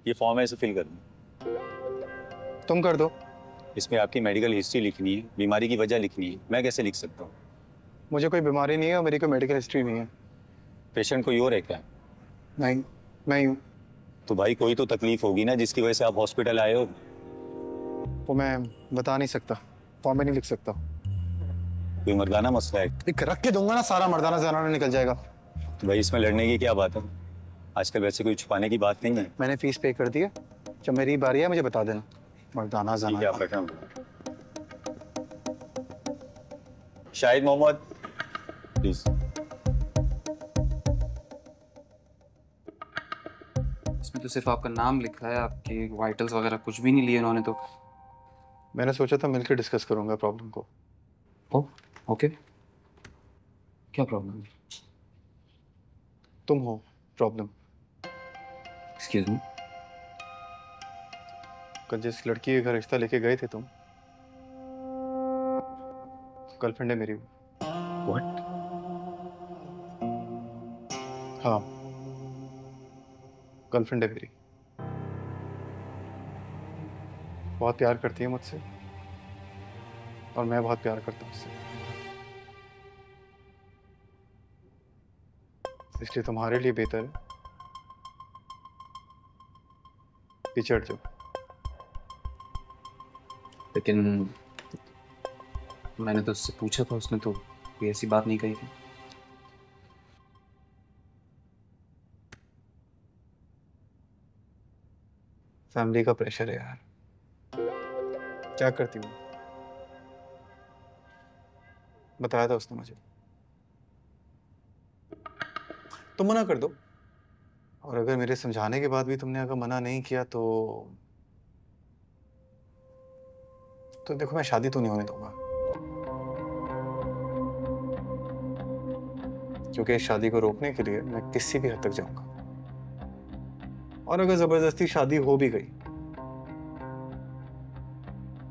ये फॉर्म है, इसे फिल कर दो। तुम कर दो। इसमें आपकी मेडिकल हिस्ट्री लिखनी है, बीमारी की वजह लिखनी है। मैं कैसे लिख सकता हूँ? मुझे कोई बीमारी नहीं है और मेरी कोई मेडिकल हिस्ट्री नहीं है। पेशेंट कोई और है क्या? नहीं, मैं ही हूँ। तो भाई कोई तो तकलीफ होगी ना जिसकी वजह से आप हॉस्पिटल आए हो। वो मैं बता नहीं सकता, फॉर्म में नहीं लिख सकता। कोई मर्दाना मसला है? लिख रख के दूंगा ना, सारा मर्दाना ज़नाना निकल जाएगा। तो भाई इसमें लड़ने की क्या बात है? आजकल वैसे कोई छुपाने की बात नहीं है। मैंने फीस पे कर दी है, जब मेरी बारी है मुझे बता देना। मर्दाना ठीक है, ज़नाना। आप रखें। शाहिद मोहम्मद प्लीज। इसमें तो सिर्फ आपका नाम लिखा है, आपकी वाइटल्स वगैरह कुछ भी नहीं लिए उन्होंने तो। मैंने सोचा था मिलकर डिस्कस करूंगा प्रॉब्लम को। ओ, ओके। क्या प्रॉब्लम है? तुम हो प्रॉब्लम। Excuse me? कल जिस लड़की के घर रिश्ता लेके गए थे तुम, गर्लफ्रेंड है मेरी। व्हाट? हाँ, गर्लफ्रेंड है मेरी। बहुत प्यार करती है मुझसे और मैं बहुत प्यार करता हूँ उससे। इसलिए तुम्हारे लिए बेहतर है पिछड़ जाओ। लेकिन मैंने तो उससे पूछा था, उसने तो कोई ऐसी बात नहीं कही थी। फैमिली का प्रेशर है यार, क्या करती हूँ। बताया था उसने मुझे। तुम मना कर दो, और अगर मेरे समझाने के बाद भी तुमने अगर मना नहीं किया तो देखो मैं शादी तो नहीं होने दूंगा, क्योंकि इस शादी को रोकने के लिए मैं किसी भी हद तक जाऊंगा। और अगर जबरदस्ती शादी हो भी गई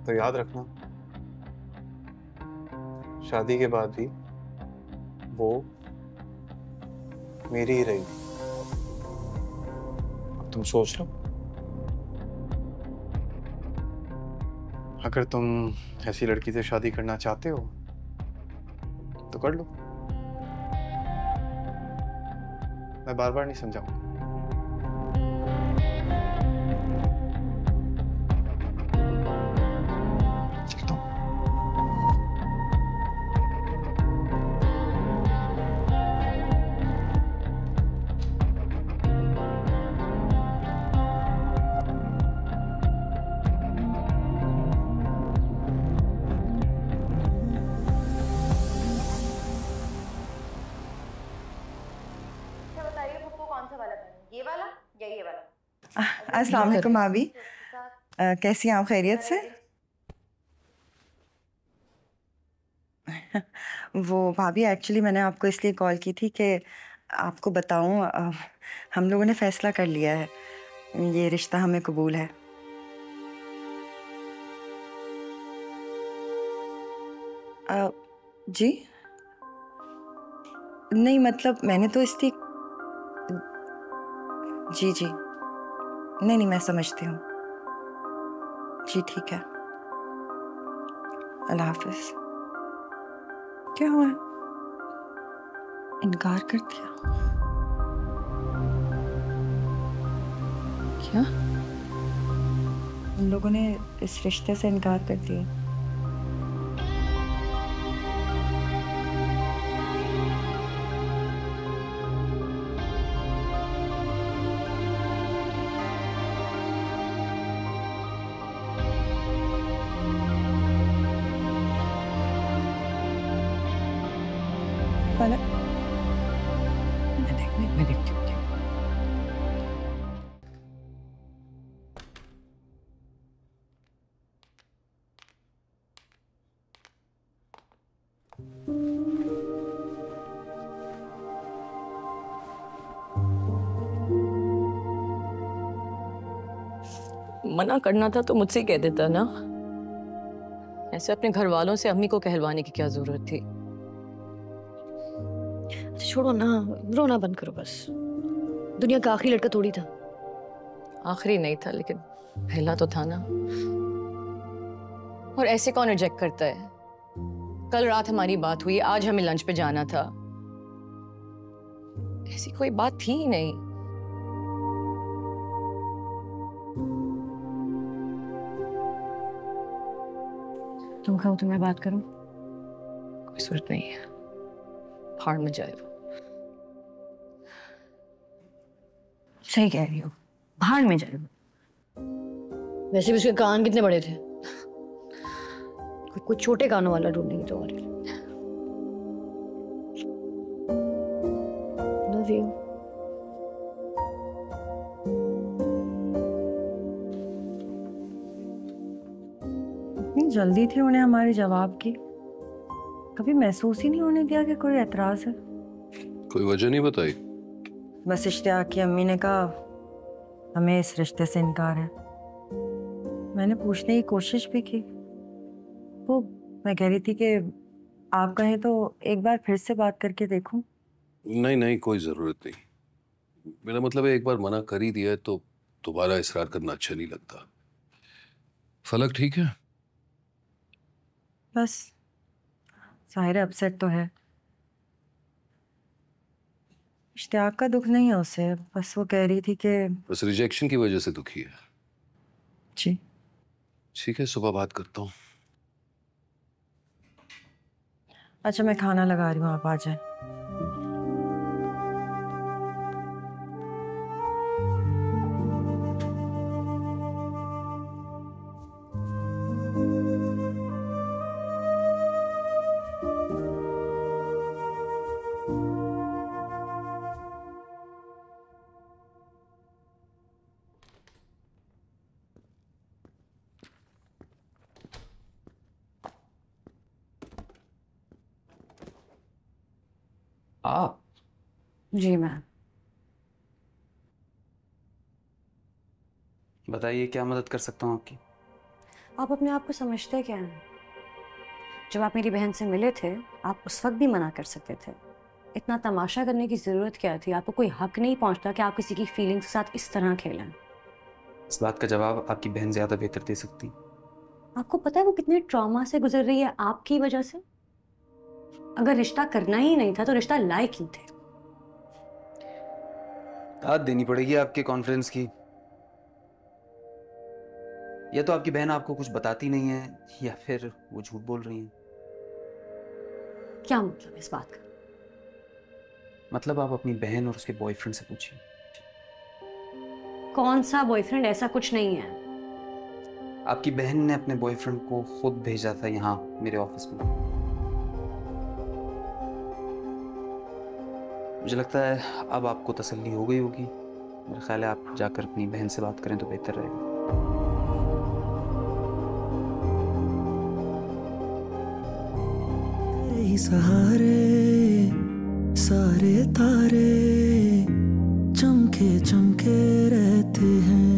तो याद रखना, शादी के बाद भी वो मेरी ही रहेगी। अब तुम सोच लो, अगर तुम ऐसी लड़की से शादी करना चाहते हो तो कर लो। मैं बार बार नहीं समझाऊंगा। चलता हूं। ये वाला या ये वाला? अस्सलाम वालेकुम भाभी, कैसी हैं आप? खैरियत से? वो भाभी एक्चुअली मैंने आपको इसलिए कॉल की थी कि आपको बताऊं, हम लोगों ने फैसला कर लिया है, ये रिश्ता हमें कबूल है। जी नहीं, मतलब मैंने तो इसलिए, जी जी नहीं, मैं समझती हूँ। जी ठीक है, अल्लाह हाफिज। क्या हुआ? इनकार कर दिया? क्या उन लोगों ने इस रिश्ते से इनकार कर दिया? मैं देखती हूँ। मना करना था तो मुझसे कह देता ना। ऐसे अपने घर वालों से अम्मी को कहलवाने की क्या जरूरत थी? छोड़ो ना, रोना बंद करो बस। दुनिया का आखिरी लड़का थोड़ी था। आखिरी नहीं था लेकिन पहला तो था ना। और ऐसे कौन रिजेक्ट करता है? कल रात हमारी बात हुई, आज हमें लंच पे जाना था। ऐसी कोई बात थी ही नहीं। तुम कहो तो मैं बात करूं? कोई जरूरत नहीं है, भाड़ में जाए वो। सही कह रही हो, भाड़ में जाए। वैसे भी उसके कान कितने बड़े थे, कोई छोटे कानों वाला ढूंढेंगे तो और। Love you. इतनी जल्दी थी उन्हें हमारे जवाब की, कभी महसूस ही नहीं होने दिया कि कोई एतराज है। कोई वजह नहीं बताई? बस इश्तियाक की अम्मी ने कहा हमें इस रिश्ते से इनकार है। मैंने पूछने की कोशिश भी की, वो मैं कह रही थी कि आप कहें तो एक बार फिर से बात करके देखूं। नहीं नहीं, कोई जरूरत नहीं। मेरा मतलब है एक बार मना कर ही दिया है तो दोबारा इसरार करना अच्छा नहीं लगता। फलक ठीक है? बस ज़ाहिर है अपसेट तो है। इश्तियाक का दुख नहीं है उसे, बस वो कह रही थी कि बस रिजेक्शन की वजह से दुखी है। जी ठीक है, सुबह बात करता हूँ। अच्छा मैं खाना लगा रही हूँ, आप आ जाए। आप? जी मैम। बताइए क्या मदद कर सकता हूँ आपकी? आप अपने आप को समझते क्या हैं? जब आप मेरी बहन से मिले थे आप उस वक्त भी मना कर सकते थे। इतना तमाशा करने की ज़रूरत क्या थी? आपको कोई हक नहीं पहुंचता कि आप किसी की फीलिंग्स के साथ इस तरह खेलें। इस बात का जवाब आपकी बहन ज़्यादा बेहतर दे सकती। आपको पता है वो कितने ट्रॉमा से गुजर रही है आपकी वजह से? अगर रिश्ता करना ही नहीं था तो रिश्ता लाए क्यों थे? दाद देनी पड़ेगी आपके कॉन्फ्रेंस की। या तो आपकी बहन आपको कुछ बताती नहीं है या फिर वो झूठ बोल रही है। क्या मतलब इस बात का? मतलब आप अपनी बहन और उसके बॉयफ्रेंड से पूछिए। कौन सा बॉयफ्रेंड? ऐसा कुछ नहीं है। आपकी बहन ने अपने बॉयफ्रेंड को खुद भेजा था यहाँ मेरे ऑफिस में। मुझे लगता है अब आपको तसल्ली हो गई होगी। मेरा ख्याल है आप जाकर अपनी बहन से बात करें तो बेहतर रहेगा। सहारे सारे तारे चमके चमके रहते हैं।